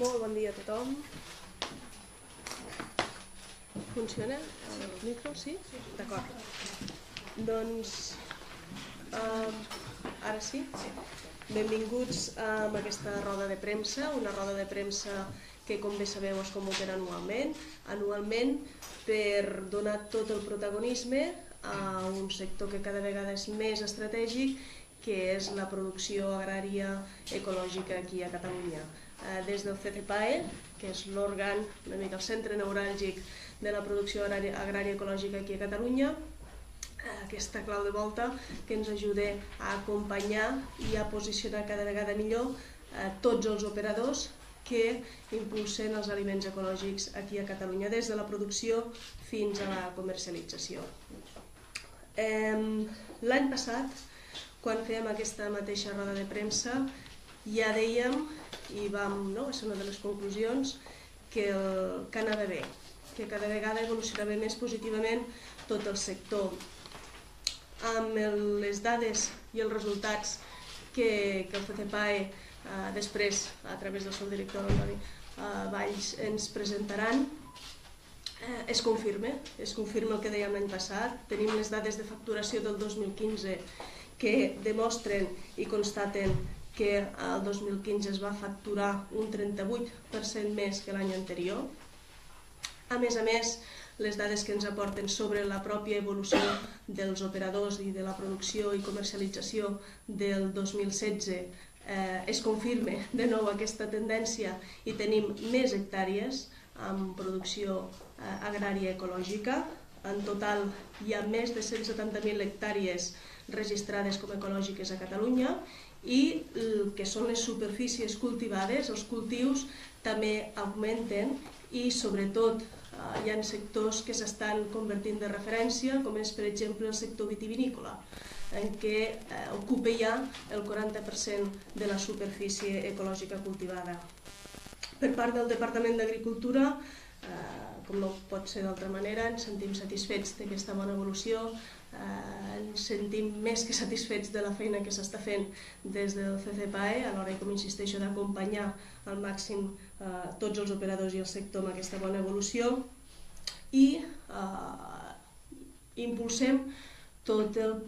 Molt bon dia a tothom. Funciona el micro? Sí? D'acord. Doncs, ara sí. Benvinguts a aquesta roda de premsa, una roda de premsa que, com bé sabeu, es convocarà anualment per donar tot el protagonisme a un sector que cada vegada és més estratègic, que és la producció agrària ecològica aquí a Catalunya. Des del CCPAE, que és l'òrgan, una mica el centre neuràlgic de la producció agrària ecològica aquí a Catalunya, aquesta clau de volta que ens ajuda a acompanyar i a posicionar cada vegada millor tots els operadors que impulsen els aliments ecològics aquí a Catalunya, des de la producció fins a la comercialització. L'any passat, quan fèiem aquesta mateixa roda de premsa, ja dèiem, i va ser una de les conclusions, que anava bé, que cada vegada evolucionava més positivament tot el sector. Amb les dades i els resultats que el CCPAE després, a través del seu director Antoni Valls, ens presentaran, es confirma el que dèiem l'any passat. Tenim les dades de facturació del 2015 que demostren i constaten que el 2015 es va facturar un 38% més que l'any anterior. A més, les dades que ens aporten sobre la pròpia evolució dels operadors i de la producció i comercialització del 2016 es confirma de nou aquesta tendència i tenim més hectàrees en producció agrària ecològica. En total hi ha més de 170.000 hectàrees registrades com ecològiques a Catalunya i el que són les superfícies cultivades, els cultius, també augmenten i sobretot hi ha sectors que s'estan convertint de referència, com és per exemple el sector vitivinícola, en què ocupa ja el 40% de la superfície ecològica cultivada. Per part del Departament d'Agricultura, com no pot ser d'altra manera, ens sentim satisfets d'aquesta bona evolució, ens sentim més que satisfets de la feina que s'està fent des del CCPAE a l'hora, com insisteixo, d'acompanyar al màxim tots els operadors i el sector amb aquesta bona evolució i impulsem tot el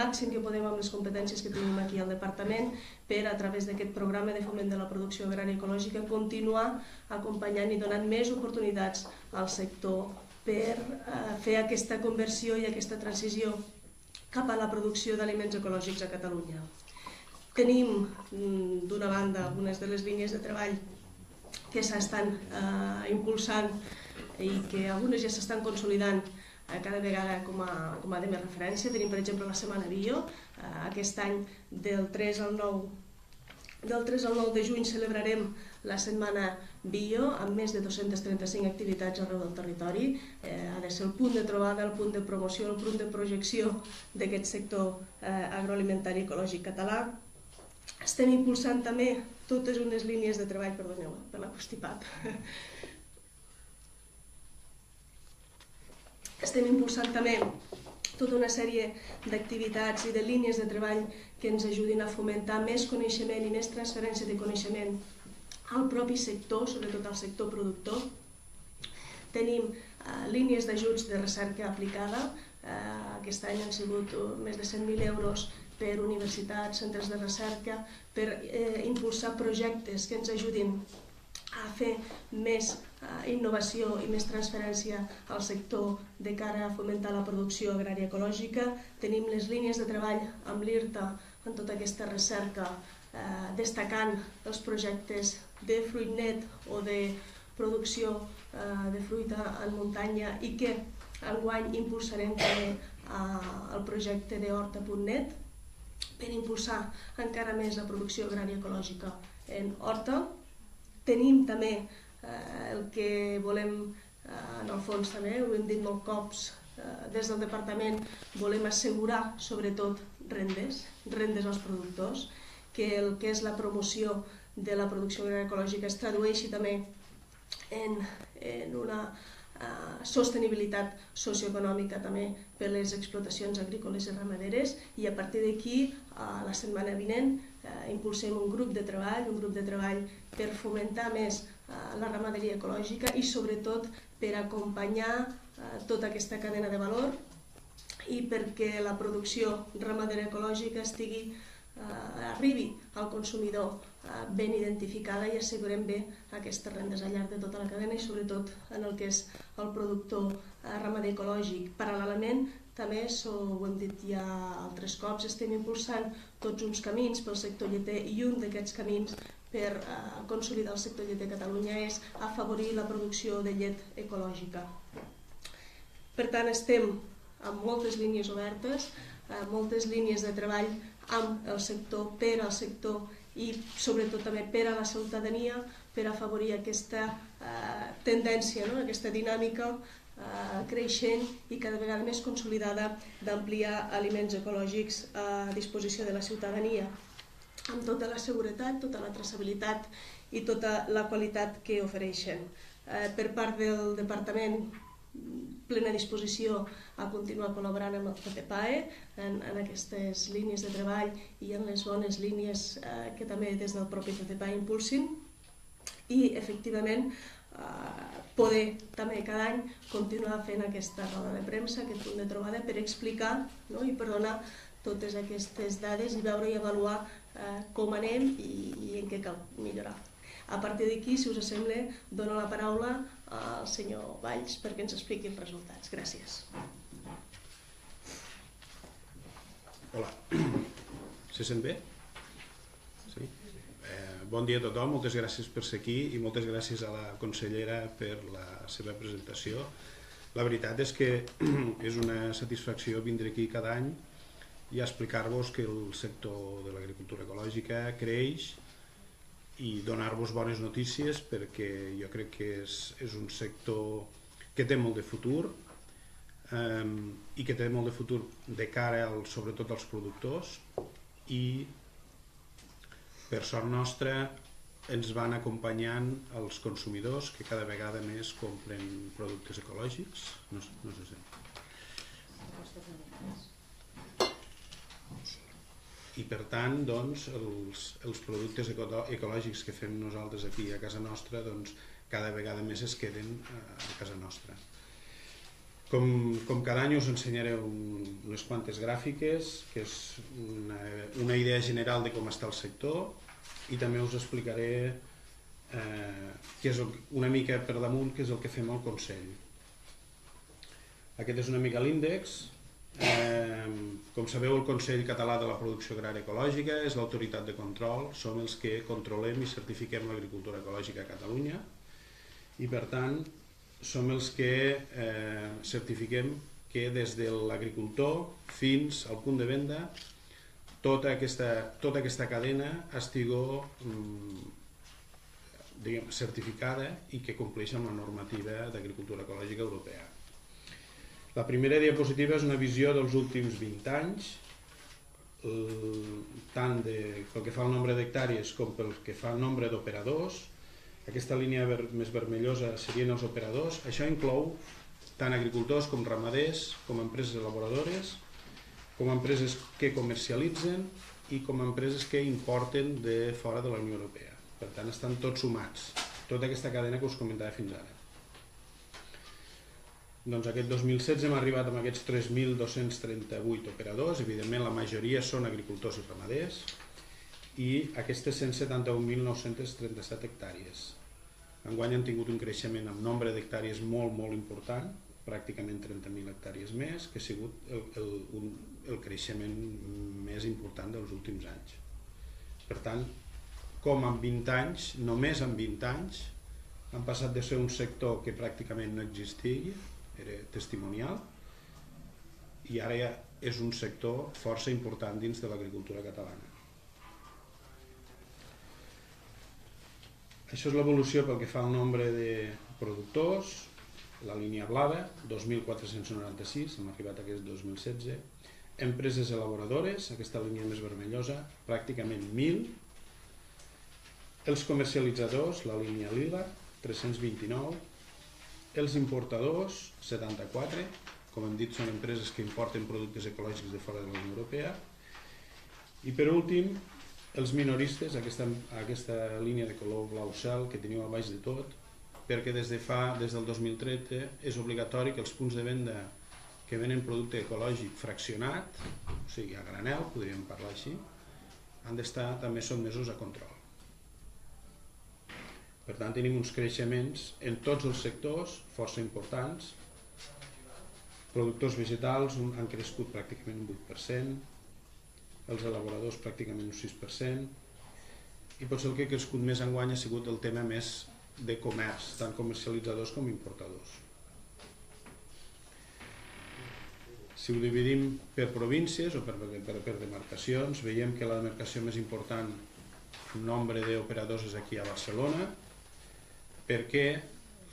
màxim que podem amb les competències que tenim aquí al departament per, a través d'aquest programa de foment de la producció agrària ecològica, continuar acompanyant i donant més oportunitats al sector per fer aquesta conversió i aquesta transició cap a la producció d'aliments ecològics a Catalunya. Tenim, d'una banda, algunes de les línies de treball que s'estan impulsant i que algunes ja s'estan consolidant cada vegada com a de més referència. Tenim, per exemple, la Setmana Bio. Aquest any, del 3 al 9 de juny, celebrarem la Setmana Bio amb més de 235 activitats arreu del territori. Ha de ser el punt de trobada, el punt de promoció, el punt de projecció d'aquest sector agroalimentari ecològic català. Estem impulsant també totes unes línies de treball, perdoneu per la constipat. Estem impulsant també tota una sèrie d'activitats i de línies de treball que ens ajudin a fomentar més coneixement i més transferència de coneixement al propi sector, sobretot al sector productor. Tenim línies d'ajuts de recerca aplicada. Aquest any han sigut més de 100.000 euros per universitats, centres de recerca, per impulsar projectes que ens ajudin a fer més innovació i més transferència al sector de cara a fomentar la producció agrària ecològica. Tenim les línies de treball amb l'IRTA en tota aquesta recerca, destacant els projectes de fruit net o de producció de fruita en muntanya i que enguany impulsarem també el projecte d'horta.net per impulsar encara més la producció agrària ecològica en horta. Tenim també el que volem, en el fons també, ho hem dit molts cops, des del departament volem assegurar sobretot rendes als productors, que el que és la promoció de la producció agrària ecològica es tradueixi també en una sostenibilitat socioeconòmica també per les explotacions agrícoles i ramaderes, i a partir d'aquí, la setmana vinent, impulsem un grup de treball per fomentar més la ramaderia ecològica i sobretot per acompanyar tota aquesta cadena de valor i perquè la producció ramadera ecològica arribi al consumidor ben identificada i assegurem bé aquestes rendes al llarg de tota la cadena i sobretot en el que és el productor ramader ecològic. Paral·lelament, també, ho hem dit ja altres cops, estem impulsant tots uns camins pel sector lleter i un d'aquests camins per consolidar el sector lleter a Catalunya és afavorir la producció de llet ecològica. Per tant, estem amb moltes línies obertes, moltes línies de treball amb el sector, per al sector i sobretot també per a la ciutadania per afavorir aquesta tendència, aquesta dinàmica creixent i cada vegada més consolidada d'ampliar aliments ecològics a disposició de la ciutadania amb tota la seguretat, tota la traçabilitat i tota la qualitat que ofereixen. Per part del Departament, plena disposició a continuar col·laborant amb el FEPAE en aquestes línies de treball i en les bones línies que també des del propi FEPAE impulsin i efectivament poder també cada any continuar fent aquesta roda de premsa, aquest punt de trobada per explicar i per donar totes aquestes dades i veure i avaluar com anem i en què cal millorar. A partir d'aquí, si us sembla, dono la paraula al senyor Valls perquè ens expliqui els resultats. Gràcies. Hola. Se sent bé? Sí? Bon dia a tothom, moltes gràcies per ser aquí i moltes gràcies a la consellera per la seva presentació. La veritat és que és una satisfacció vindre aquí cada any i explicar-vos que el sector de l'agricultura ecològica creix i donar-vos bones notícies perquè jo crec que és un sector que té molt de futur i que té molt de futur de cara sobretot als productors i per sort nostra ens van acompanyant els consumidors que cada vegada més compren productes ecològics. No sé si. I per tant, doncs, els productes ecològics que fem nosaltres aquí a casa nostra cada vegada més es queden a casa nostra. Com cada any us ensenyaré unes quantes gràfiques, que és una idea general de com està el sector i també us explicaré una mica per damunt què és el que fem al Consell. Aquest és una mica l'índex. Com sabeu, el Consell Català de la Producció Agrària Ecològica és l'autoritat de control, som els que controlem i certifiquem l'agricultura ecològica a Catalunya i per tant som els que certifiquem que des de l'agricultor fins al punt de venda tota aquesta cadena estigui certificada i que compleixi amb la normativa d'agricultura ecològica europea. La primera diapositiva és una visió dels últims 20 anys, tant pel que fa al nombre d'hectàrees com pel que fa al nombre d'operadors. Aquesta línia més vermellosa serien els operadors. Això inclou tant agricultors com ramaders, com empreses elaboradores, com empreses que comercialitzen i com empreses que importen de fora de la Unió Europea. Per tant, estan tots sumats, tota aquesta cadena que us comentava fins ara. Doncs aquest 2016 hem arribat amb aquests 3.238 operadors, evidentment la majoria són agricultors i ramaders, i aquestes 171.937 hectàrees. Enguany han tingut un creixement amb nombre d'hectàrees molt important, pràcticament 30.000 hectàrees més, que ha sigut el creixement més important dels últims anys. Per tant, com en 20 anys, només en 20 anys, han passat de ser un sector que pràcticament no existia, era testimonial, i ara ja és un sector força important dins de l'agricultura catalana. Això és l'evolució pel que fa al nombre de productors, la línia blava, 2.496, hem arribat a aquest 2016, empreses elaboradores, aquesta línia més vermellosa, pràcticament 1.000, els comercialitzadors, la línia lila, 329, els importadors, 74, com hem dit són empreses que importen productes ecològics de fora de la Unió Europea, i per últim Els minoristes, aquesta línia de color blau cel que teniu a baix de tot, perquè des del 2013 és obligatori que els punts de venda que venen producte ecològic fraccionat, o sigui a granel, podríem parlar així, han d'estar també sotmesos a control. Per tant, tenim uns creixements en tots els sectors força importants. Productors vegetals han crescut pràcticament un 8%, els elaboradors pràcticament un 6%, i potser el que ha crescut més enguany ha sigut el tema més de comerç, tant comercialitzadors com importadors. Si ho dividim per províncies o per demarcacions, veiem que la demarcació més important en nombre d'operadors és aquí a Barcelona, perquè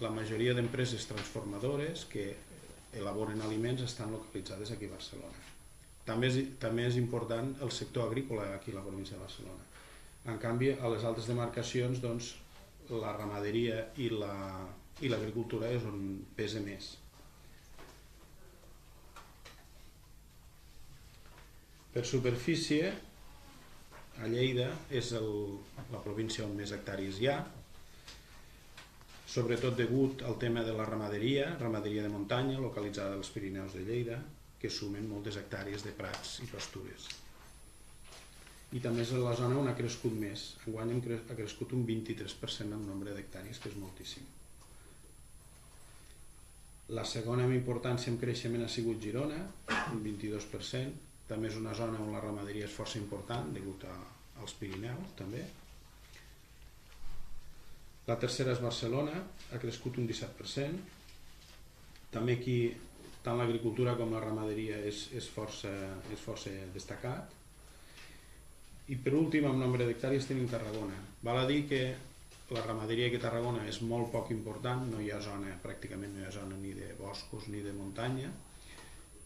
la majoria d'empreses transformadores que elaboren aliments estan localitzades aquí a Barcelona. També és important el sector agrícola aquí a la província de Barcelona. En canvi, a les altres demarcacions, doncs, la ramaderia i l'agricultura és on pesa més. Per superfície, a Lleida és la província on més hectàrees hi ha, sobretot degut al tema de la ramaderia de muntanya, localitzada als Pirineus de Lleida, que sumen moltes hectàrees de prats i pastures. I també és la zona on ha crescut més. Enguany ha crescut un 23% en nombre d'hectàrees, que és moltíssim. La segona amb importància en creixement ha sigut Girona, un 22%. També és una zona on la ramaderia és força important, degut als Pirineus, també. La tercera és Barcelona, ha crescut un 17%. També aquí tant l'agricultura com la ramaderia és força destacat. I per últim, amb nombre d'hectàrees tenim Tarragona. Val a dir que la ramaderia aquí a Tarragona és molt poc important, pràcticament no hi ha zona ni de boscos ni de muntanya,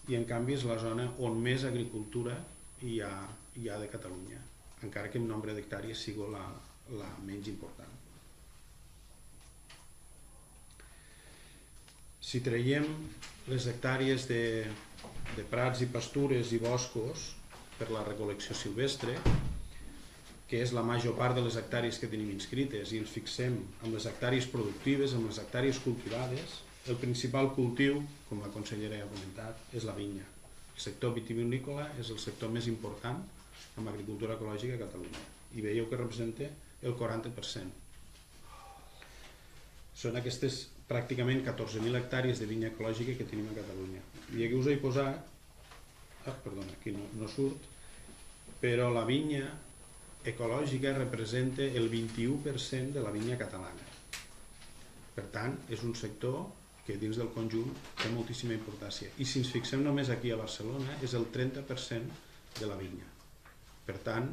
i en canvi és la zona on més agricultura hi ha de Catalunya, encara que en nombre d'hectàrees sigui la menys important. Si traiem les hectàrees de prats i pastures i boscos per la recol·lecció silvestre, que és la major part de les hectàrees que tenim inscrites, i ens fixem en les hectàrees productives, en les hectàrees cultivades, el principal cultiu, com la consellera ja ha comentat, és la vinya. El sector vitivinícola és el sector més important en agricultura ecològica a Catalunya, i veieu que representa el 40%. Són aquestes pràcticament 14.000 hectàrees de vinya ecològica que tenim a Catalunya. I aquí us he posat, aquí no surt, però la vinya ecològica representa el 21% de la vinya catalana. Per tant, és un sector que dins del conjunt té moltíssima importància. I si ens fixem només aquí a Barcelona, és el 30% de la vinya. Per tant,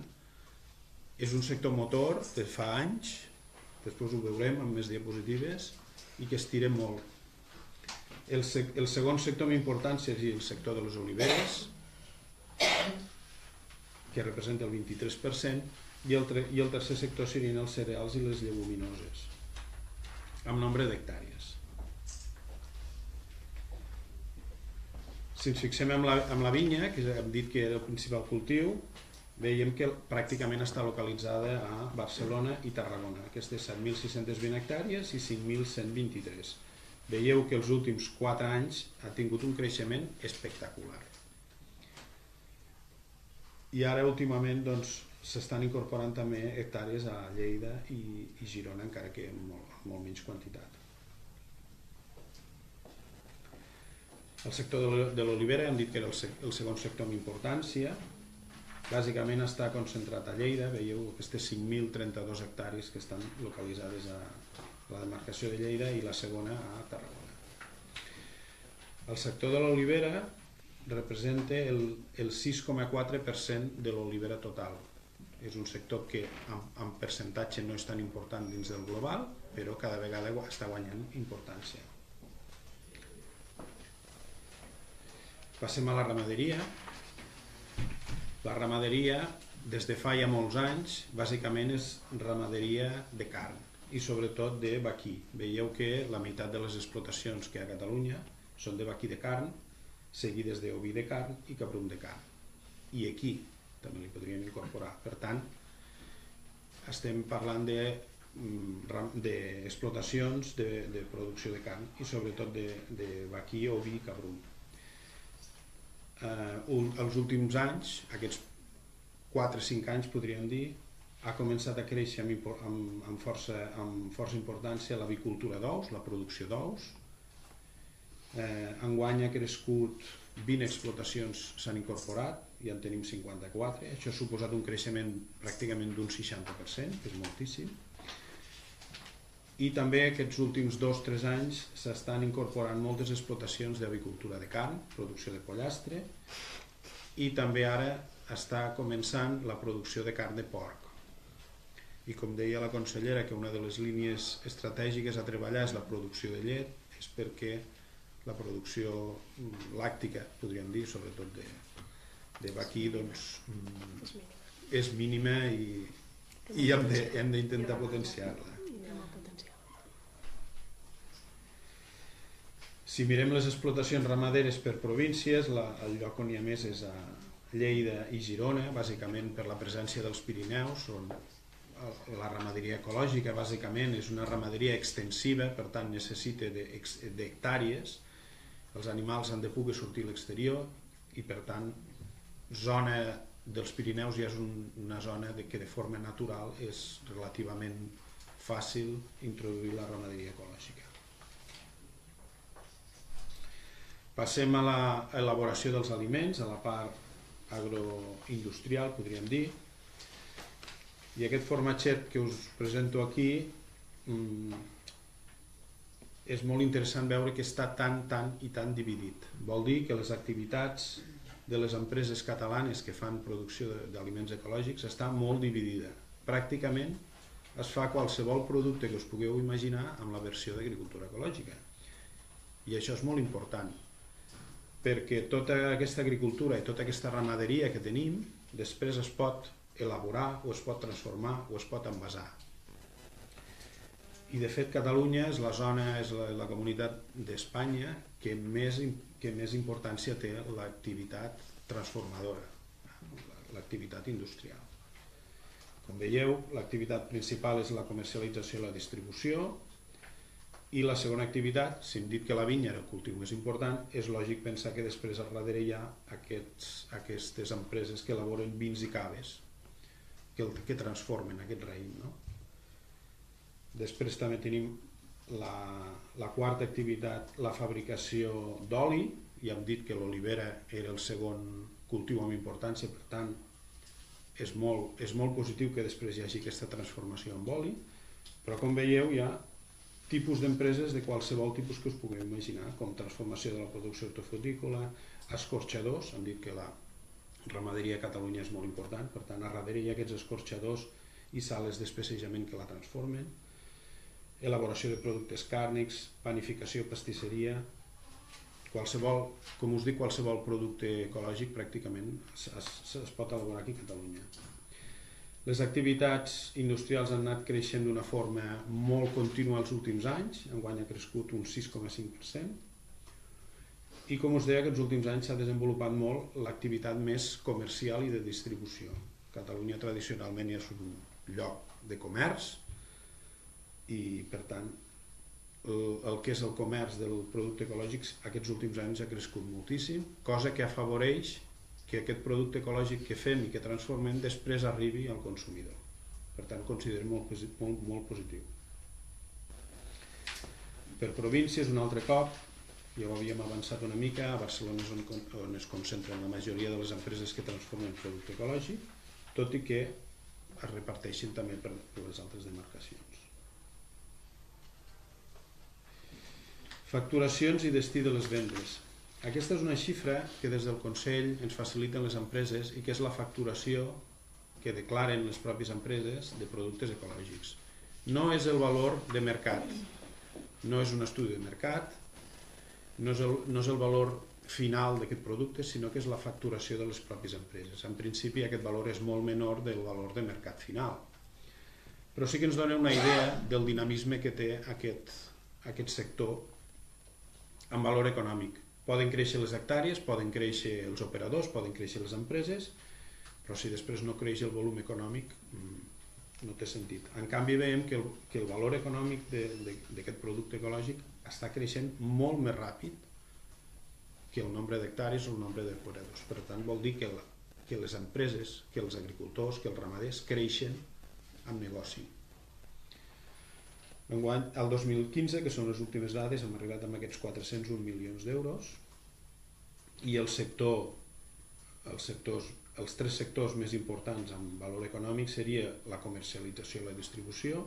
és un sector motor de fa anys, després ho veurem amb més diapositives, i que es tira molt. El segon sector amb importància és el sector de les oliveres, que representa el 23%, i el tercer sector serien els cereals i les lleguminoses, amb nombre d'hectàrees. Si ens fixem en la vinya, que hem dit que era el principal cultiu, veiem que pràcticament està localitzada a Barcelona i Tarragona. Aquestes 7.620 hectàrees i 5.123. Veieu que els últims 4 anys ha tingut un creixement espectacular. I ara últimament s'estan incorporant també hectàrees a Lleida i Girona, encara que en molt menys quantitat. El sector de l'olivera hem dit que era el segon sector amb importància. Bàsicament està concentrat a Lleida, veieu aquestes 5.032 hectàrees que estan localitzades a la demarcació de Lleida i la segona a Tarragona. El sector de l'olivera representa el 6,4% de l'olivera total. És un sector que en percentatge no és tan important dins del global, però cada vegada està guanyant importància. Passem a la ramaderia. La ramaderia, des de fa ja molts anys, bàsicament és ramaderia de carn i sobretot de vaquí. Veieu que la meitat de les explotacions que hi ha a Catalunya són de vaquí de carn, seguides d'oví de carn i cabrum de carn. I aquí també li podríem incorporar. Per tant, estem parlant d'explotacions de producció de carn i sobretot de vaquí, oví i cabrum. Els últims anys, aquests 4 o 5 anys podríem dir, ha començat a créixer amb força importància l'avicultura d'ous, la producció d'ous. Enguany ha crescut 20 explotacions s'han incorporat, ja en tenim 54, això ha suposat un creixement pràcticament d'un 60%, que és moltíssim. I també aquests últims 2 o 3 anys s'estan incorporant moltes explotacions d'avicultura de carn, producció de pollastre, i també ara està començant la producció de carn de porc. I com deia la consellera, que una de les línies estratègiques a treballar és la producció de llet, és perquè la producció làctica, podríem dir, sobretot de vaquí, és mínima i hem d'intentar potenciar-la. Si mirem les explotacions ramaderes per províncies, el lloc on hi ha més és a Lleida i Girona, bàsicament per la presència dels Pirineus, on la ramaderia ecològica bàsicament és una ramaderia extensiva, per tant necessita d'hectàrees, els animals han de poder sortir a l'exterior i per tant zona dels Pirineus ja és una zona que de forma natural és relativament fàcil introduir la ramaderia ecològica. Passem a l'elaboració dels aliments, a la part agroindustrial, podríem dir. I aquest formatget que us presento aquí és molt interessant veure que està tan dividit. Vol dir que les activitats de les empreses catalanes que fan producció d'aliments ecològics està molt dividida. Pràcticament es fa qualsevol producte que us pugueu imaginar amb la versió d'agricultura ecològica. I això és molt important, perquè tota aquesta agricultura i tota aquesta ramaderia que tenim després es pot elaborar o es pot transformar o es pot envasar. I de fet Catalunya és la comunitat d'Espanya que més importància té l'activitat transformadora, l'activitat industrial. Com veieu, l'activitat principal és la comercialització i la distribució, i la segona activitat, si hem dit que la vinya era el cultiu més important, és lògic pensar que després al darrere hi ha aquestes empreses que elaboren vins i caves, que transformen aquest raïm. Després també tenim la quarta activitat, la fabricació d'oli. Ja hem dit que l'olivera era el segon cultiu amb importància, per tant és molt positiu que després hi hagi aquesta transformació en oli, però com veieu hi ha tipus d'empreses de qualsevol tipus que us pugueu imaginar, com transformació de la producció hortofrutícola, escorxadors, hem dit que la ramaderia a Catalunya és molt important, per tant a darrere hi ha aquests escorxadors i sales d'especejament que la transformen, elaboració de productes càrnics, panificació, pastisseria, com us dic, qualsevol producte ecològic pràcticament es pot elaborar aquí a Catalunya. Les activitats industrials han anat creixent d'una forma molt contínua els últims anys, enguany ha crescut un 6,5%, i com us deia, aquests últims anys s'ha desenvolupat molt l'activitat més comercial i de distribució. Catalunya tradicionalment és un lloc de comerç i per tant el que és el comerç del producte ecològic aquests últims anys ha crescut moltíssim, cosa que afavoreix que aquest producte ecològic que fem i que transformem després arribi al consumidor. Per tant, considerem molt positiu. Per províncies, un altre cop, ja ho havíem avançat una mica, a Barcelona és on es concentren la majoria de les empreses que transformen producte ecològic, tot i que es reparteixen també per les altres demarcacions. Facturacions i destí de les vendes. Aquesta és una xifra que des del Consell ens faciliten les empreses i que és la facturació que declaren les pròpies empreses de productes ecològics. No és el valor de mercat, no és un estudi de mercat, no és el valor final d'aquest producte, sinó que és la facturació de les pròpies empreses. En principi aquest valor és molt menor del valor de mercat final, però sí que ens dona una idea del dinamisme que té aquest sector en valor econòmic. Poden créixer les hectàrees, poden créixer els operadors, poden créixer les empreses, però si després no creix el volum econòmic, no té sentit. En canvi veiem que el valor econòmic d'aquest producte ecològic està creixent molt més ràpid que el nombre d'hectàrees o el nombre d'operadors. Per tant, vol dir que les empreses, que els agricultors, que els ramaders creixen amb negoci. Enguany, al 2015, que són les últimes dades, hem arribat amb aquests 401 milions d'euros i els tres sectors més importants en valor econòmic seria la comercialització i la distribució,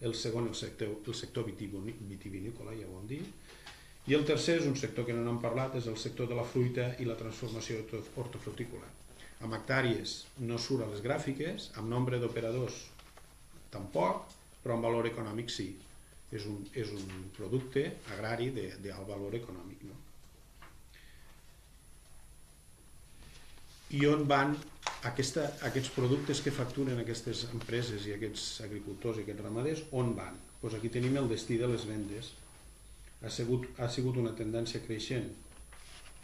el segon el sector vitivinícola, ja ho hem dit, i el tercer és un sector que no n'hem parlat, és el sector de la fruita i la transformació hortofrutícola. Amb hectàrees no surt a les gràfiques, amb nombre d'operadors tampoc, però amb valor econòmic sí. És un producte agrari d'alt valor econòmic. No? I on van aquests productes que facturen aquestes empreses i aquests agricultors i aquests ramaders, on van? Doncs aquí tenim el destí de les vendes. Ha sigut una tendència creixent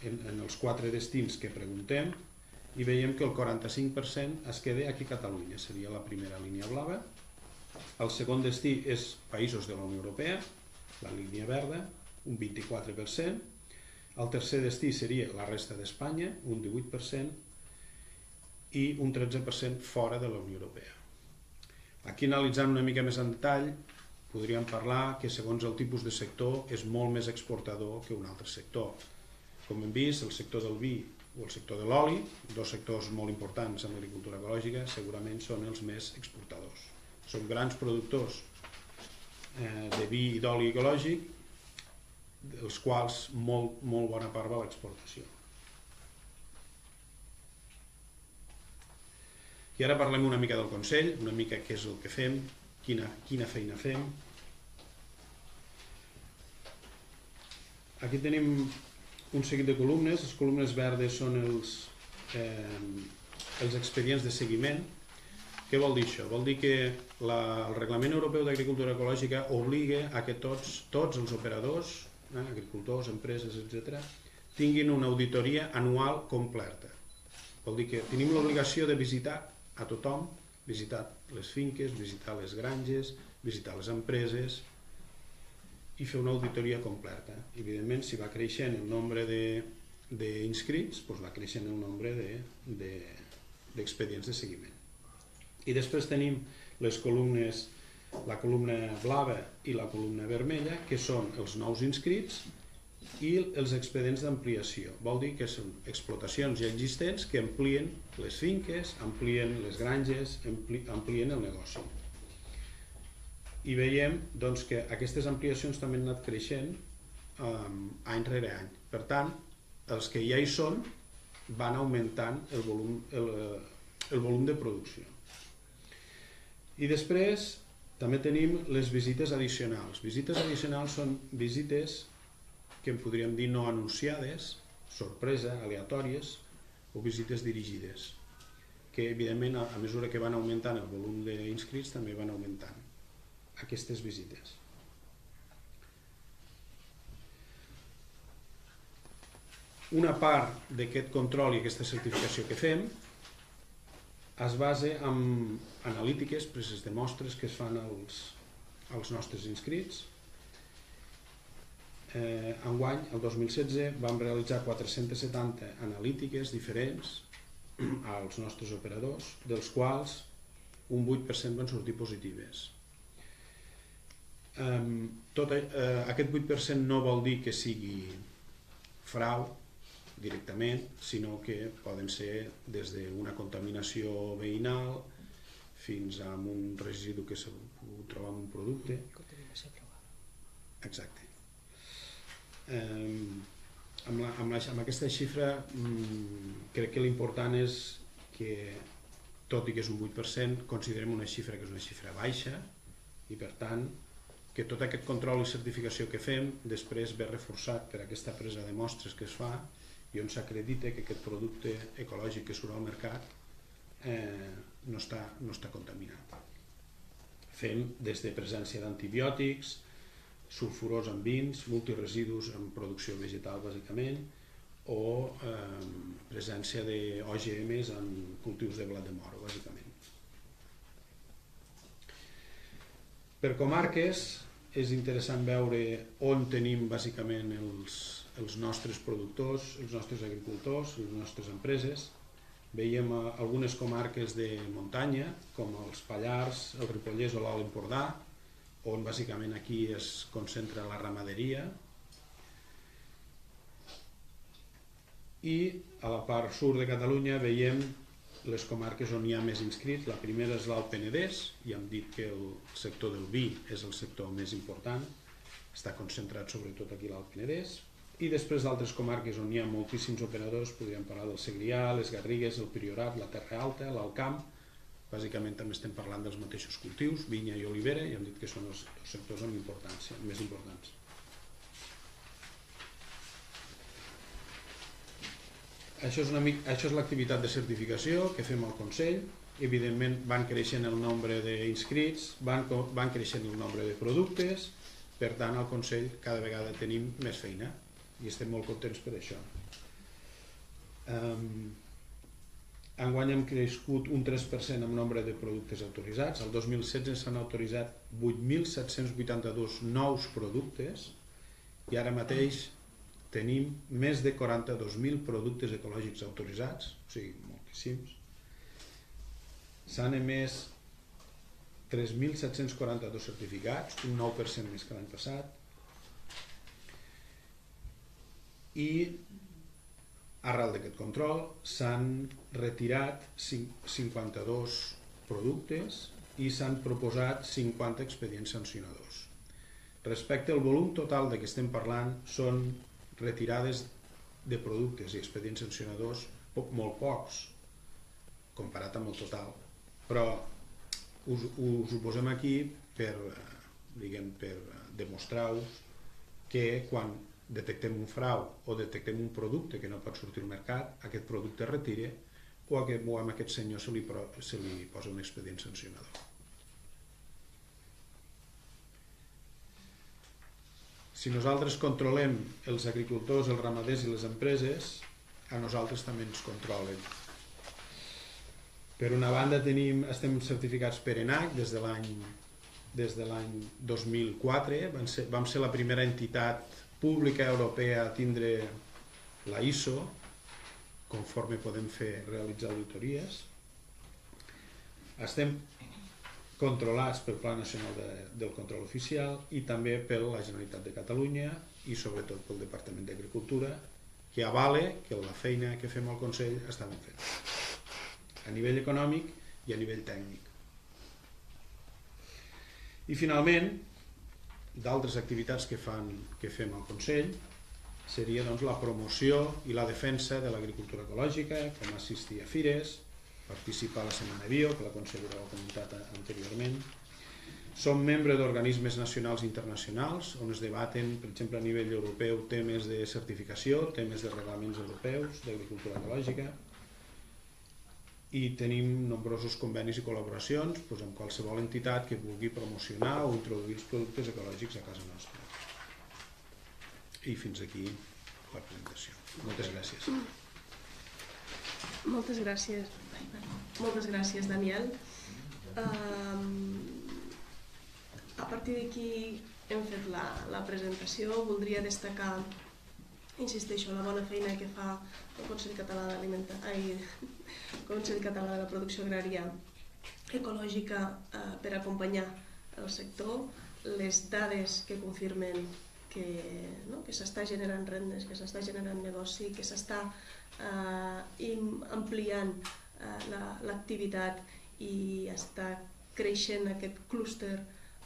en els 4 destins que preguntem i veiem que el 45% es queda aquí a Catalunya, seria la primera línia blava. El segon destí és països de la Unió Europea, la línia verda, un 24%. El tercer destí seria la resta d'Espanya, un 18%, i un 13% fora de la Unió Europea. Aquí, analitzant una mica més en detall, podríem parlar que segons el tipus de sector és molt més exportador que un altre sector. Com hem vist, el sector del vi o el sector de l'oli, dos sectors molt importants en l'agricultura ecològica, segurament són els més exportadors. Són grans productors de vi i d'oli ecològic, dels quals molt bona part va a l'exportació. I ara parlem una mica del Consell, una mica què és el que fem, quina feina fem. Aquí tenim un seguit de columnes. Les columnes verdes són els expedients de seguiment. Què vol dir això? Vol dir que el Reglament Europeu d'Agricultura Ecològica obliga a que tots els operadors, agricultors, empreses, etc., tinguin una auditoria anual completa. Vol dir que tenim l'obligació de visitar a tothom, visitar les finques, visitar les granges, visitar les empreses i fer una auditoria completa. Evidentment, si va creixent el nombre d'inscrits, doncs va creixent el nombre d'expedients de seguiment. I després tenim les columnes, la columna blava i la columna vermella, que són els nous inscrits i els expedients d'ampliació. Vol dir que són explotacions ja existents que amplien les finques, amplien les granges, amplien el negoci. I veiem doncs, que aquestes ampliacions també han anat creixent any rere any. Per tant, els que ja hi són van augmentant el volum de producció. I després també tenim les visites addicionals. Visites addicionals són visites que en podríem dir no anunciades, sorpresa, aleatòries o visites dirigides, que evidentment a mesura que van augmentant el volum d'inscrits també van augmentant aquestes visites. Una part d'aquest control i aquesta certificació que fem es basa en analítiques, preses de mostres que es fan als nostres inscrits. Enguany, el 2016, vam realitzar 470 analítiques diferents als nostres operadors, dels quals un 8% van sortir positives. Aquest 8% no vol dir que sigui frau directament, sinó que poden ser des d'una contaminació veïnal fins a un residu que s'ha pogut trobar en un producte. Exacte. Amb aquesta xifra crec que l'important és que, tot i que és un 8%, considerem una xifra que és una xifra baixa i per tant que tot aquest control i certificació que fem després ve reforçat per aquesta presa de mostres que es fa i on s'acredita que aquest producte ecològic que surt al mercat no està contaminat. Fem des de presència d'antibiòtics, sulfurós en vins, multiresidus en producció vegetal bàsicament, o presència d'OGMs en cultius de blat de moro bàsicament. Per comarques és interessant veure on tenim bàsicament els nostres productors, els nostres agricultors, les nostres empreses. Veiem algunes comarques de muntanya, com els Pallars, el Ripollès o l'Alt Empordà, on bàsicament aquí es concentra la ramaderia. I a la part sud de Catalunya veiem les comarques on hi ha més inscrits. La primera és l'Alt Penedès, i hem dit que el sector del vi és el sector més important, està concentrat sobretot aquí a l'Alt Penedès. I després d'altres comarques on hi ha moltíssims operadors, podríem parlar del Segrià, les Garrigues, el Priorat, la Terra Alta, l'Alt Camp. Bàsicament també estem parlant dels mateixos cultius, vinya i olivera, i hem dit que són els sectors amb importància, més importants. Això és l'activitat de certificació que fem al Consell. Evidentment van creixent el nombre d'inscrits, van creixent el nombre de productes, per tant al Consell cada vegada tenim més feina i estem molt contents per això. Enguany hem crescut un 3% en nombre de productes autoritzats. El 2016 s'han autoritzat 8.782 nous productes i ara mateix tenim més de 42.000 productes ecològics autoritzats, o sigui, moltíssims. S'han emès 3.742 certificats, un 9% més que l'any passat. I arrel d'aquest control s'han retirat 52 productes i s'han proposat 50 expedients sancionadors. Respecte al volum total de què estem parlant, són retirades de productes i expedients sancionadors molt pocs comparat amb el total, però us ho posem aquí per demostrar-vos que quan detectem un frau o detectem un producte que no pot sortir al mercat, aquest producte es retira o a aquest senyor se li posa un expedient sancionador. Si nosaltres controlem els agricultors, els ramaders i les empreses, a nosaltres també ens controlen. Per una banda estem certificats per ENAC des de l'any 2004, vam ser la primera entitat pública europea a tindre la ISO, conforme podem realitzar auditories. Estem controlats pel Pla Nacional del Control Oficial i també per la Generalitat de Catalunya i sobretot pel Departament d'Agricultura, que avala que la feina que fem al Consell està ben feta, a nivell econòmic i a nivell tècnic. I finalment, d'altres activitats que fem al Consell seria la promoció i la defensa de l'agricultura ecològica, com assistir a fires, participar a la Setmana Bio, que la consellera ho ha comentat anteriorment. Som membre d'organismes nacionals i internacionals on es debaten, per exemple, a nivell europeu, temes de certificació, temes de reglaments europeus d'agricultura ecològica, i tenim nombrosos convenis i col·laboracions amb qualsevol entitat que vulgui promocionar o introduir els productes ecològics a casa nostra. I fins aquí la presentació. Moltes gràcies. Moltes gràcies, Daniel. A partir d'aquí hem fet la presentació. Voldria destacar, insisteixo, la bona feina que fa el Consell Català de la Producció Agrària Ecològica per acompanyar el sector, les dades que confirmen que s'està generant rendes, que s'està generant negoci, que s'està ampliant l'activitat i està creixent aquest clúster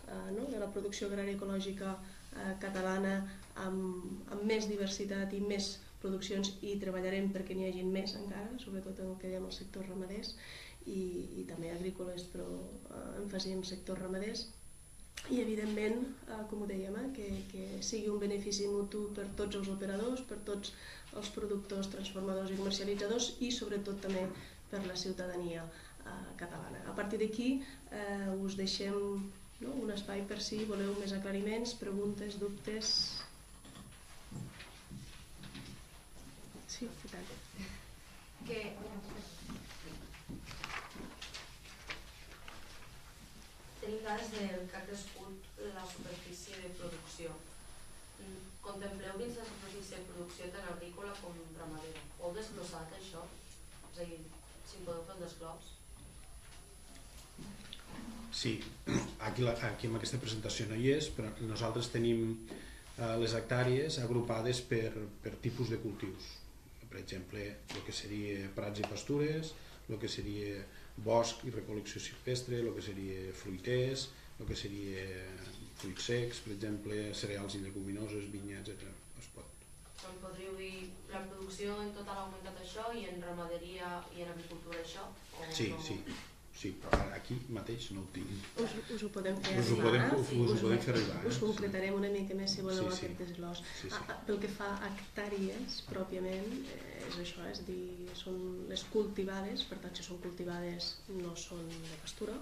de la producció agrària ecològica catalana amb més diversitat i més produccions, i treballarem perquè n'hi hagi més encara, sobretot en el que diem els sectors ramaders i també agrícoles, però èmfasi en sectors ramaders. I evidentment, com ho dèiem, que sigui un benefici mutu per tots els operadors, per tots els productors, transformadors i comercialitzadors i sobretot també per la ciutadania catalana. A partir d'aquí us deixem un espai per si voleu més aclariments, preguntes, dubtes. Sí, i tant. Tenim dades del que ha crescut la superfície de producció. Contempleu dins la superfície de producció tant agrícola com ramadera. Heu desglossat això? És a dir, si em podeu fer el desglòs? Sí, aquí en aquesta presentació no hi és, però nosaltres tenim les hectàrees agrupades per tipus de cultius. Per exemple, el que seria prats i pastures, el que seria bosc i recol·lecció silvestre, el que seria fruiters, el que seria fruits secs, per exemple, cereals i lleguminoses, vinya, etc. Es pot. Em podríeu dir, la producció en total ha augmentat això i en ramaderia i en agricultura això? Sí, sí, però aquí mateix no ho tinc. Us ho podem fer Us ho podem fer arribar. Us concretarem una mica més si voleu aquest desglòs. Sí. Pel que fa a hectàrees, pròpiament, és això, és a dir, són les cultivades, per tant, si són cultivades no són de pastura,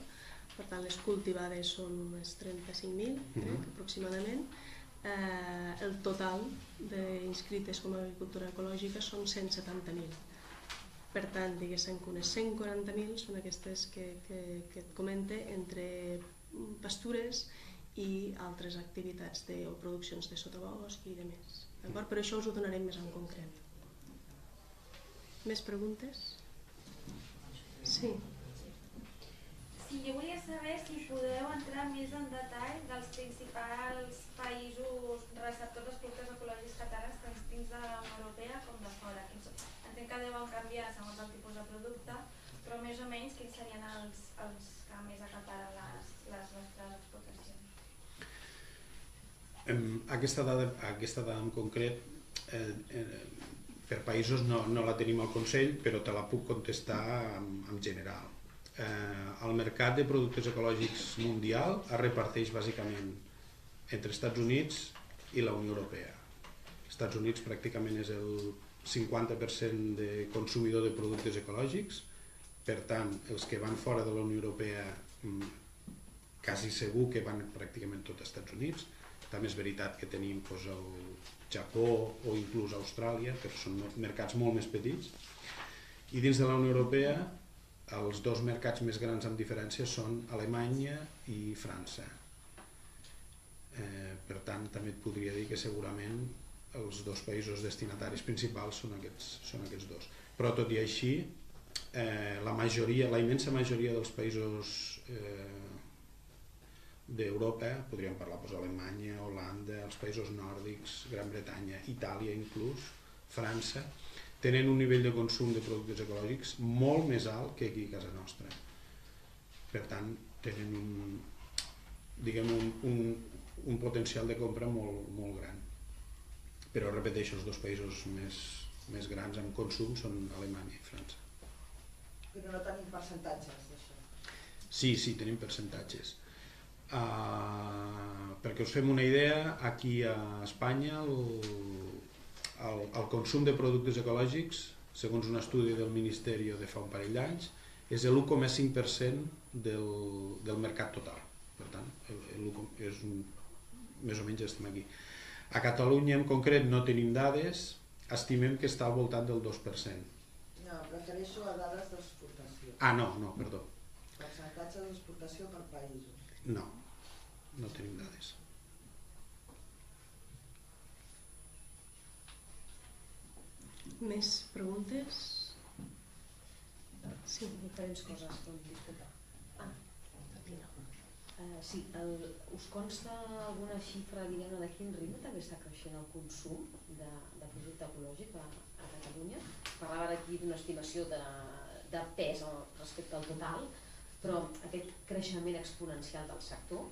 per tant, les cultivades són unes 35.000, crec, aproximadament. El total d'inscrites com a agricultura ecològica són 170.000. Per tant, diguéssim que unes 140.000 són aquestes que et comente entre pastures i altres activitats o produccions de sotabosc i de més. Però això us ho donarem més en concret. Més preguntes? Sí. Sí, jo volia saber si podeu entrar més en detall dels principals països receptors dels productes ecològics catalans tant dins de la Unió Europea com de fora. Entenc que deuen canviar segons el tipus de producte, però més o menys quins serien els que més acaparen les nostres exportacions? Aquesta dada en concret per països no la tenim al Consell, però te la puc contestar en general. El mercat de productes ecològics mundial es reparteix bàsicament entre Estats Units i la Unió Europea. Els Estats Units pràcticament és el 50% de consumidor de productes ecològics, per tant, els que van fora de la Unió Europea quasi segur que van pràcticament tot als Estats Units. També és veritat que tenim el Japó o inclús Austràlia, però són mercats molt més petits. I dins de la Unió Europea, els dos mercats més grans amb diferència són Alemanya i França. Per tant, també et podria dir que segurament els dos països destinataris principals són aquests dos. Però tot i així, la immensa majoria dels països d'Europa, podríem parlar d'Alemanya, Holanda, els països nòrdics, Gran Bretanya, Itàlia inclús, França, tenen un nivell de consum de productes ecològics molt més alt que aquí a casa nostra. Per tant, tenen un potencial de compra molt gran. Però repeteixo, els dos països més grans en consum són Alemanya i França. Però no tenim percentatges d'això? Sí, tenim percentatges. Perquè us fem una idea, aquí a Espanya el consum de productes ecològics, segons un estudi del Ministeri de fa un parell d'anys, és el 1,5% del mercat total. Per tant, més o menys estem aquí. A Catalunya en concret no tenim dades, estimem que està al voltant del 2%. No, prefereixo a dades d'exportació. No, perdó. Percentatge d'exportació per països. No tenim dades. Més preguntes? Sí, diferents coses com disculpa. Sí, us consta alguna xifra, diguem-ne, de quin ritme també està creixent el consum de producte ecològic a Catalunya? Parlava aquí d'una estimació de pes respecte al total, però aquest creixement exponencial del sector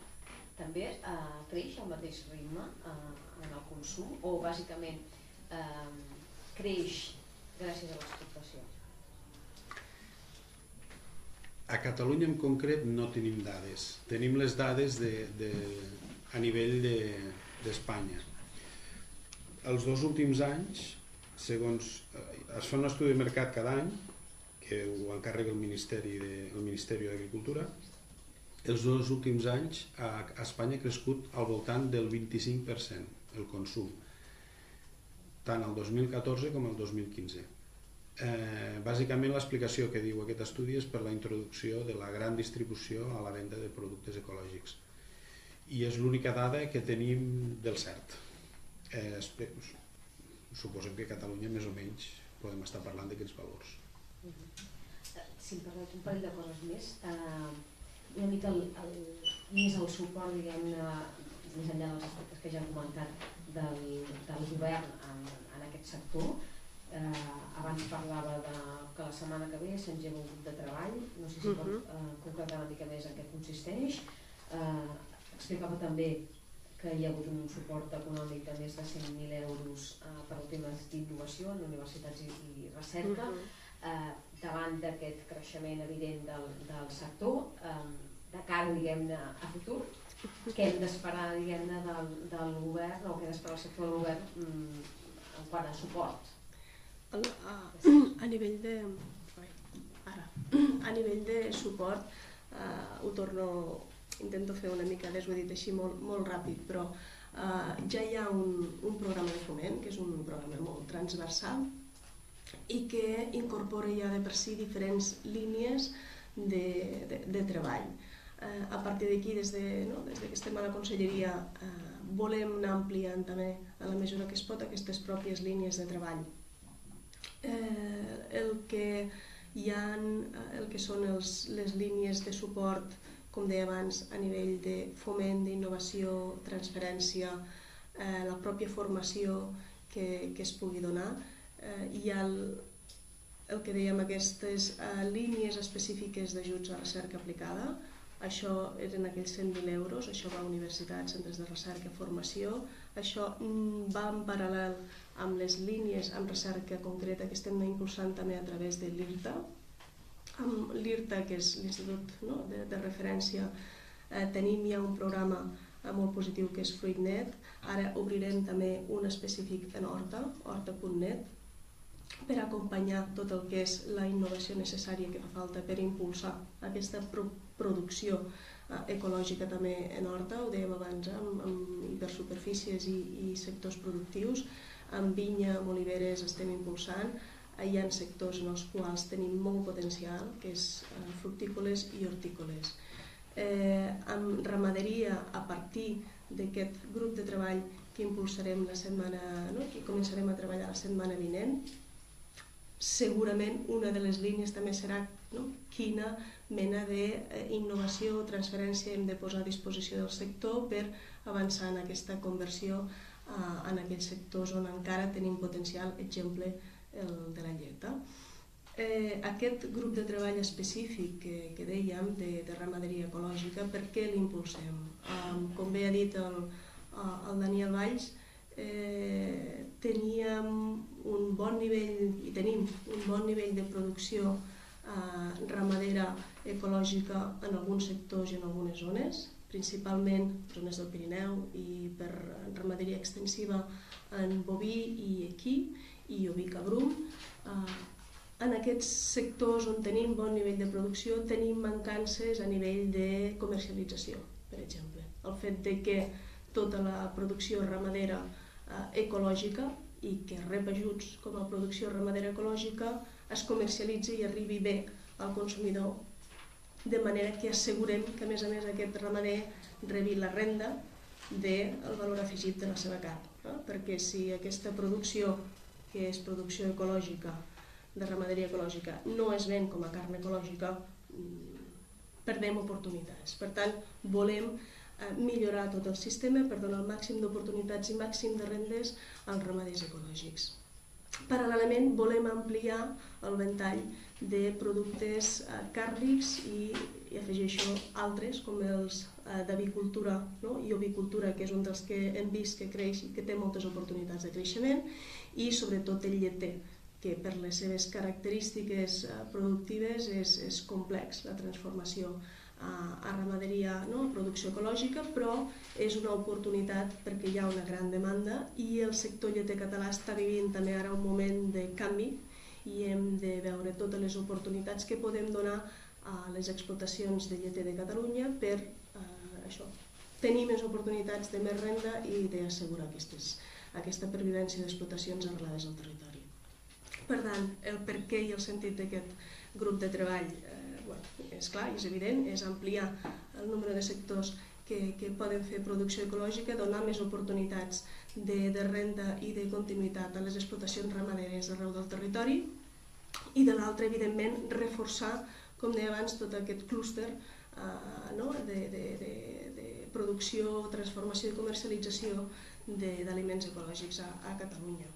també creix al mateix ritme en el consum o bàsicament creix gràcies a l'exportació? A Catalunya en concret no tenim dades. Tenim les dades a nivell d'Espanya. Els 2 últims anys, segons es fa un estudi de mercat cada any, que ho encarrega el Ministeri d'Agricultura, els 2 últims anys a Espanya ha crescut al voltant del 25% el consum, tant el 2014 com el 2015. Bàsicament l'explicació que diu aquest estudi és per la introducció de la gran distribució a la venda de productes ecològics i és l'única dada que tenim del cert. Suposem que a Catalunya més o menys podem estar parlant d'aquests valors. Si em permet un parell de coses més, una mica més el suport, diguem-ne, més enllà dels aspectes que ja hem comentat del govern en aquest sector. Abans parlava que la setmana que ve s'engega un grup de treball, no sé si pot concretar una mica més en què consisteix. Explicava també que hi ha hagut un suport econòmic de més de 100.000 euros per a temes d'innovació en universitats i recerca. Davant d'aquest creixement evident del sector, de cara, diguem-ne, a futur, què hem d'esperar, diguem-ne, del govern o què hem d'esperar del sector del govern en quant a suport? A nivell de suport, intento fer una mica, ho he dit així molt ràpid, però ja hi ha un programa de foment, que és un programa molt transversal i que incorpora ja de per si diferents línies de treball. A partir d'aquí, des que estem a la conselleria, volem anar ampliant també, a la mesura que es pot, aquestes pròpies línies de treball. El que són les línies de suport, com deia abans, a nivell de foment, d'innovació, transferència, la pròpia formació que es pugui donar. Hi ha el que dèiem, aquestes línies específiques d'ajuts a recerca aplicada. Això eren aquells 100.000 euros, això va a universitats, centres de recerca, formació. Això va en paral·lel amb les línies amb recerca concreta que estem impulsant també a través de l'IRTA. Amb l'IRTA, que és l'Institut de Referència, tenim ja un programa molt positiu que és FruitNet. Ara obrirem també un específic en Horta, horta.net, per acompanyar tot el que és la innovació necessària que fa falta per impulsar aquesta producció ecològica també en Horta, ho dèiem abans, amb hipersuperfícies i sectors productius. Amb vinya, amb oliveres estem impulsant. Hi ha sectors en els quals tenim molt potencial, que és fructícoles i hortícoles. Amb ramaderia, a partir d'aquest grup de treball que impulsarem la setmana, que començarem a treballar la setmana vinent, segurament una de les línies també serà quina mena d'innovació o transferència hem de posar a disposició del sector per avançar en aquesta conversió en aquells sectors on encara tenim potencial, exemple el de la lleta. Aquest grup de treball específic que dèiem de ramaderia ecològica, per què l'impulsem? Com bé ha dit el Daniel Valls, teníem un bon nivell i tenim un bon nivell de producció ramadera ecològica en alguns sectors i en algunes zones, principalment zones del Pirineu i per ramaderia extensiva en boví i equí i oví cabrum. En aquests sectors on tenim bon nivell de producció tenim mancances a nivell de comercialització, per exemple. El fet que tota la producció ramadera ecològica i que rep ajuts com a producció ramadera ecològica es comercialitzi i arribi bé al consumidor, de manera que assegurem que a més aquest ramader rebi la renda del valor afegit de la seva carn. Perquè si aquesta producció, que és producció ecològica, de ramaderia ecològica, no es ven com a carn ecològica, perdem oportunitats. Per tant, volem millorar tot el sistema per donar el màxim d'oportunitats i màxim de rendes als ramaders ecològics. Paral·lelament, volem ampliar el ventall de productes càrnics i afegeixo altres, com els d'avicultura i ovicultura, que és un dels que hem vist que creix i que té moltes oportunitats de creixement, i sobretot el lleter, que per les seves característiques productives és complex la transformació a ramaderia, a producció ecològica, però és una oportunitat perquè hi ha una gran demanda i el sector lleter català està vivint també ara un moment de canvi i hem de veure totes les oportunitats que podem donar a les explotacions de lleter de Catalunya per tenir més oportunitats de més renda i d'assegurar aquesta pervivència d'explotacions arrelades al territori. Per tant, el per què i el sentit d'aquest grup de treball és clar, és evident, és ampliar el número de sectors que poden fer producció ecològica, donar més oportunitats de renda i de continuïtat a les explotacions ramaderes arreu del territori, i de l'altre, evidentment, reforçar, com deia abans, tot aquest clúster de producció, transformació i comercialització d'aliments ecològics a Catalunya.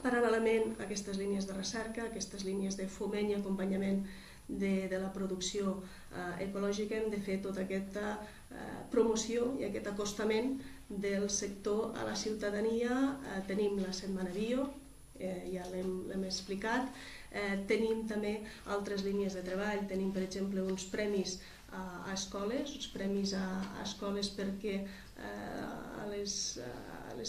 Paral·lelament a aquestes línies de recerca, aquestes línies de foment i acompanyament de la producció ecològica, hem de fer tota aquesta promoció i aquest acostament del sector a la ciutadania. Tenim la Setmana Bio, ja l'hem explicat, tenim també altres línies de treball, tenim per exemple uns premis a escoles, perquè a les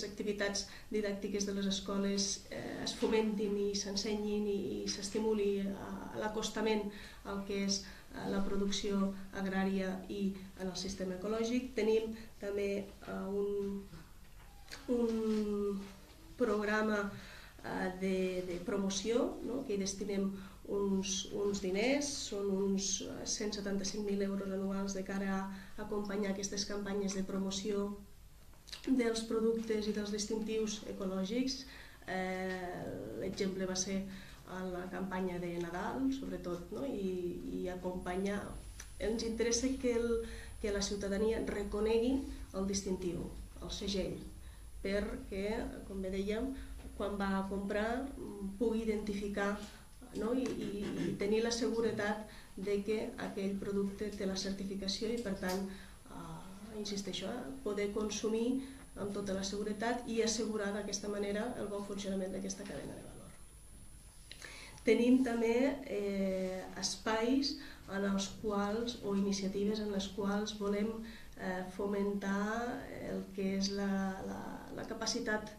activitats didàctiques de les escoles es fomentin i s'ensenyin i s'estimuli l'acostament al que és la producció agrària i en el sistema ecològic. Tenim també un programa de promoció, que hi destinem uns diners, són uns 175.000 euros anuals de cara a acompanyar aquestes campanyes de promoció dels productes i dels distintius ecològics. L'exemple va ser a la campanya de Nadal, sobretot, i acompanyar. Ens interessa que la ciutadania reconegui el distintiu, el segell, perquè, com bé dèiem, quan va a comprar pugui identificar i tenir la seguretat que aquell producte té la certificació i, per tant, insisteixo, poder consumir amb tota la seguretat i assegurar d'aquesta manera el bon funcionament d'aquesta cadena de valor. Tenim també espais en els quals, o iniciatives en les quals volem fomentar el que és la capacitat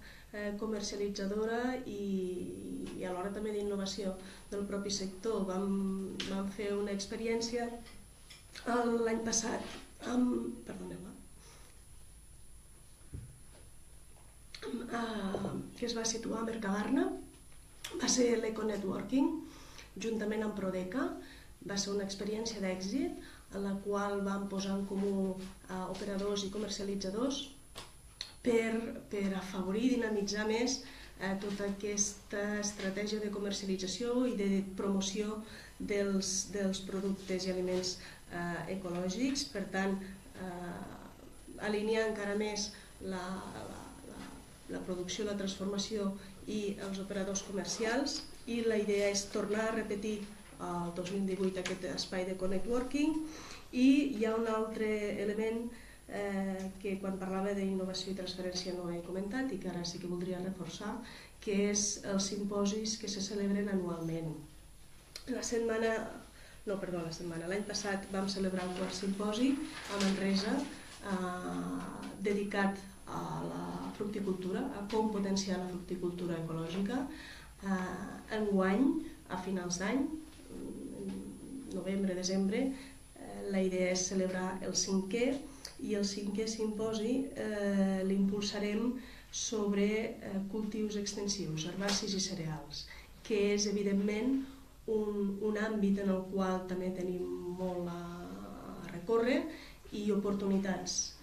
comercialitzadora i alhora també d'innovació del propi sector. Vam fer una experiència l'any passat que es va situar a Mercabarna. Va ser l'Econetworking, juntament amb Prodeca. Va ser una experiència d'èxit en la qual vam posar en comú operadors i comercialitzadors per afavorir i dinamitzar més tota aquesta estratègia de comercialització i de promoció dels productes i aliments ecològics. Per tant, alinear encara més la producció, la transformació i els operadors comercials, i la idea és tornar a repetir el 2018 aquest espai de Connectworking. I hi ha un altre element que quan parlava d'innovació i transferència no he comentat i que ara sí que voldria reforçar, que és els simposis que se celebren anualment. L'any passat vam celebrar el quart simposi a Manresa dedicat a la fructicultura, a com potenciar la fructicultura ecològica. Enguany, a finals d'any, novembre, desembre, la idea és celebrar el 5è, i el 5è simposi l'impulsarem sobre cultius extensius, herbacis i cereals, que és evidentment un àmbit en el qual també tenim molt a recórrer, i oportunitats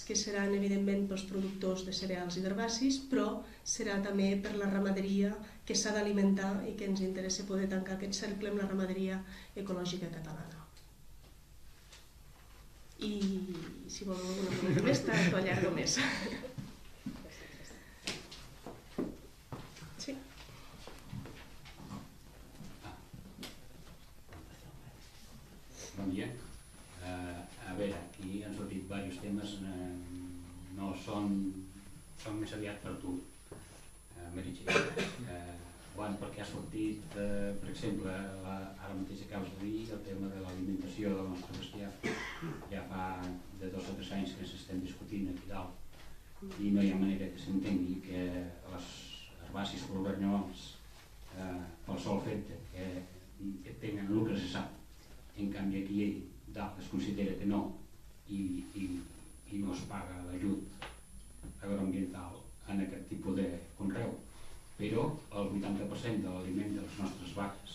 que seran evidentment pels productors de cereals i d'herbacis, però serà també per la ramaderia que s'ha d'alimentar i que ens interessa poder tancar aquest cercle amb la ramaderia ecològica catalana. I si voleu alguna cosa més, t'ho allargo més. Sí. Bon dia. A veure, aquí han sortit diversos temes, no són més aviat per tu, Meritxell. Perquè ha sortit, per exemple, ara mateix acabes de dir, el tema de l'alimentació del nostre bestiar. Ja fa de 2 o 3 anys que s'estem discutint aquí dalt i no hi ha manera que s'entengui que les herbacis coloranyons, pel sol fet que tenen el que se sap, en canvi aquí dalt es considera que no i no es paga l'ajut agroambiental en aquest tipus de conreu. però el 80% de l'aliment de les nostres vaques,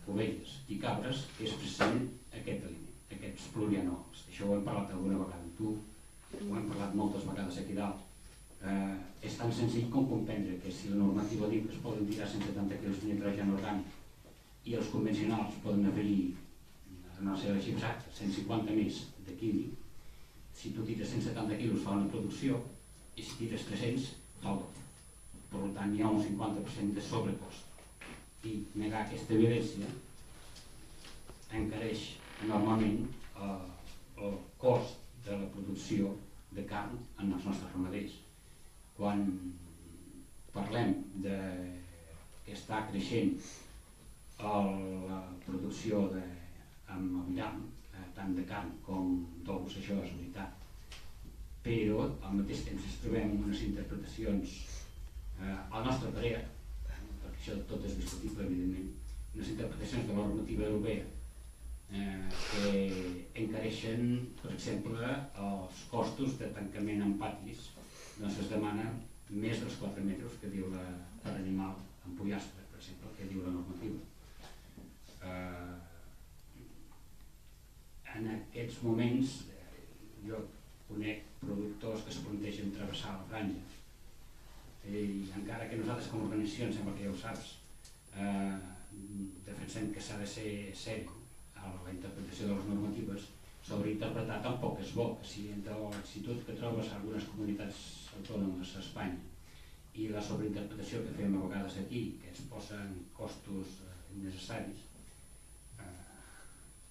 ovelles i cabres és precisament aquest aliment, aquests plurianuals. Això ho hem parlat alguna vegada amb tu, ho hem parlat moltes vegades aquí dalt. És tan senzill com comprendre que si la normativa diu que es poden tirar 170 quilos de nitrogen orgànic i els convencionals poden afegir, no sé la xifra exacta, 150 més de químic, si tu tires 170 quilos fa una producció i si tires 300 fa el doble. Per tant, hi ha un 50% de sobrecost. I negar aquesta evidència encareix enormement el cost de la producció de carn en els nostres ramaders. Quan parlem que està creixent la producció amb el llamp, tant de carn com d'ous, això és veritat. Però al mateix temps ens trobem en unes interpretacions, al nostre parer, perquè això tot és discutible evidentment, unes interpretacions de la normativa europea que encareixen, per exemple, els costos de tancament en patis, doncs es demana més dels 4 metres que diu per animal en pollastre, per exemple, que diu la normativa. En aquests moments jo conec productors que es plantegen travessar la franja i encara que nosaltres com a organització, em sembla que ja ho saps, defensem que s'ha de ser seri a la interpretació de les normatives, sobreinterpretar tampoc és bo, que si entre l'actitud que trobes a algunes comunitats autònomes a Espanya i la sobreinterpretació que fem a vegades aquí, que ens posen costos innecessaris,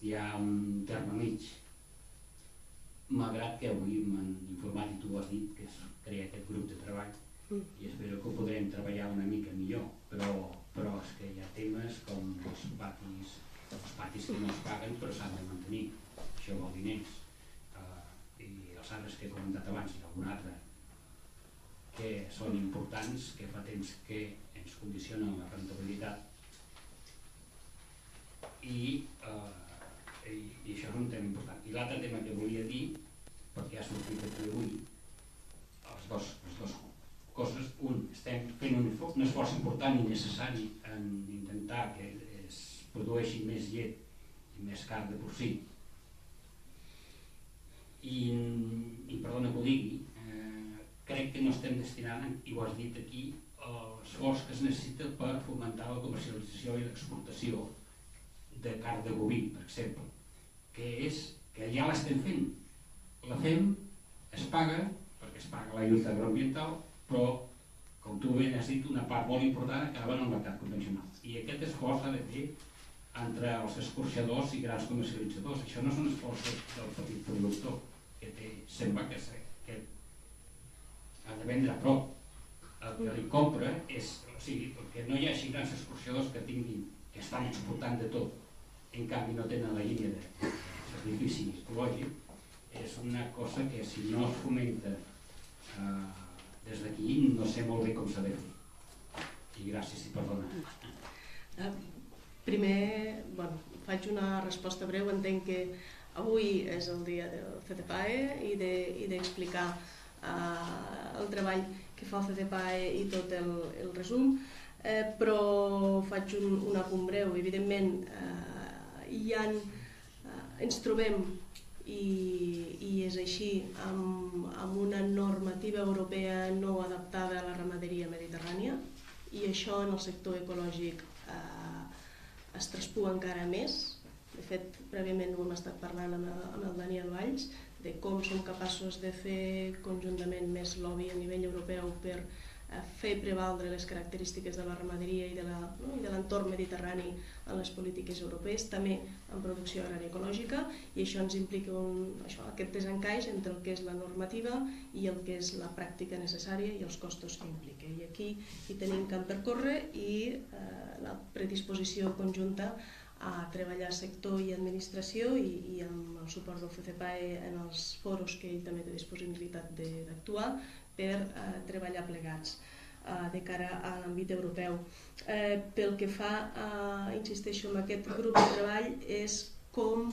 hi ha un terme mig, malgrat que avui m'han informat i tu ho has dit, que es crea aquest grup de treball i espero que ho podrem treballar una mica millor, però és que hi ha temes com els patis que no es paguen però s'han de mantenir, això vol diners, i els arbres que he comentat abans i algun altre que són importants, que fa temps que ens condicionen la rentabilitat i això és un tema important. I l'altre tema que volia dir, perquè ha sortit aquí avui, les dues coses. Un, estem fent un esforç important i necessari en intentar que es produeixi més llet i més carn de porcí. I perdona que ho digui, crec que no estem destinant, i ho has dit aquí, l'esforç que es necessita per fomentar la comercialització i l'exportació de carn de boví, per exemple, que ja l'estem fent. La fem, es paga, perquè es paga la lluita agroambiental, però, com tu bé has dit, una part molt important acaba en el mercat convencional. I aquest esforç s'ha de fer entre els escorxadors i grans comercialitzadors. Això no és un esforç del petit productor, que sembla que ha de vendre a prop. El que li compra és, o sigui, que no hi hagi grans escorxadors que estan exportant de tot, en canvi no tenen la línia de sacrifici ecològic, és una cosa que si no es fomenta des d'aquí no sé molt bé com s'ha de fer. I gràcies i perdona. Primer, faig una resposta breu. Entenc que avui és el dia del CCPAE i d'explicar el treball que fa el CCPAE i tot el resum, però faig un apunt breu. Evidentment, ens trobem, i és així, amb una normativa europea no adaptada a la ramaderia mediterrània, i això en el sector ecològic es traspua encara més. De fet, prèviament ho hem estat parlant amb el Daniel Valls, de com som capaços de fer conjuntament més lobby a nivell europeu per fer prevaldre les característiques de la ramaderia i de l'entorn mediterrani en les polítiques europees, també en producció agrària ecològica, i això ens implica aquest desencaix entre el que és la normativa i el que és la pràctica necessària i els costos que implica. I aquí hi tenim camp per córrer i la predisposició conjunta a treballar sector i administració i amb el suport del CCPAE en els foros que ell també té disponibilitat d'actuar per treballar plegats de cara a l'àmbit europeu. Pel que fa, insisteixo, en aquest grup de treball és com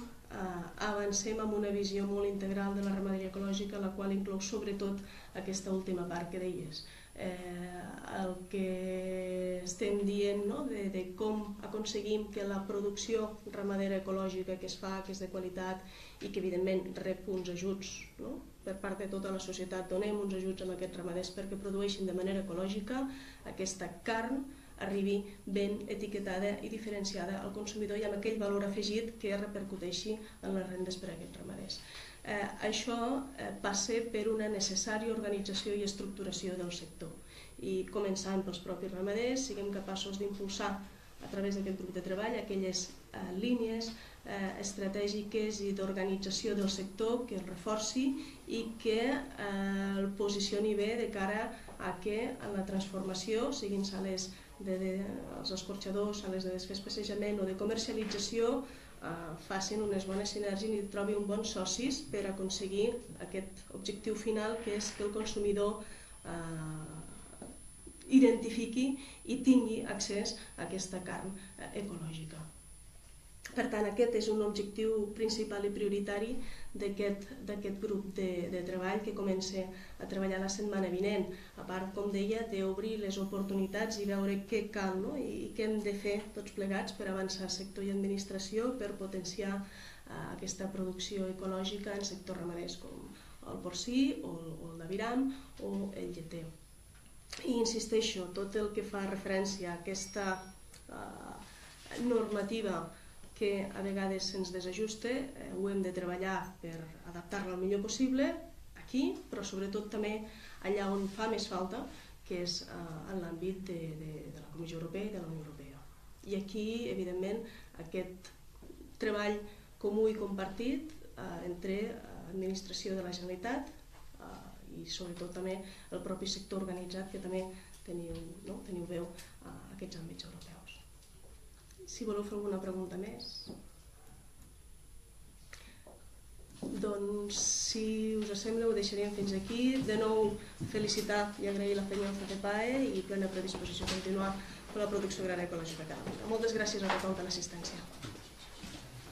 avancem amb una visió molt integral de la ramaderia ecològica, la qual inclou sobretot aquesta última part que deies, el que estem dient, no? de com aconseguim que la producció ramadera ecològica que es fa, que és de qualitat i que evidentment rep uns ajuts, no? Per part de tota la societat, donem uns ajuts a aquests ramaders perquè produeixin de manera ecològica, aquesta carn arribi ben etiquetada i diferenciada al consumidor i amb aquell valor afegit que repercuteixi en les rendes per a aquests ramaders. Això passa per una necessària organització i estructuració del sector i començant pels propis ramaders, siguem capaços d'impulsar a través d'aquest grup de treball aquelles línies estratègiques i d'organització del sector que el reforci i que el posicioni bé de cara a que en la transformació, siguin sales dels escorxadors, sales de desfespecejament o de comercialització, facin unes bones sinergies i trobin bons socis per aconseguir aquest objectiu final que és que el consumidor identifiqui i tingui accés a aquesta carn ecològica. Per tant, aquest és un objectiu principal i prioritari d'aquest grup de treball que comença a treballar la setmana vinent, a part, com deia, d'obrir les oportunitats i veure què cal, no? I què hem de fer tots plegats per avançar sector i administració per potenciar aquesta producció ecològica en sectors ramaders com el porcí o el d'aviram o el lleter. I insisteixo, tot el que fa referència a aquesta normativa que a vegades se'ns desajusta, ho hem de treballar per adaptar-la el millor possible aquí, però sobretot també allà on fa més falta, que és en l'àmbit de la Comissió Europea i de la Unió Europea. I aquí, evidentment, aquest treball comú i compartit entre l'administració de la Generalitat i sobretot també el propi sector organitzat, que també teniu veu a aquests àmbits europeus. Si voleu fer alguna pregunta més. Doncs, si us sembla, ho deixaríem fins aquí. De nou, felicitar i agrair la feina del FEPAE i plena predisposició a continuar amb la producció agrària ecològica a Catalunya. Moltes gràcies a tothom per l'assistència.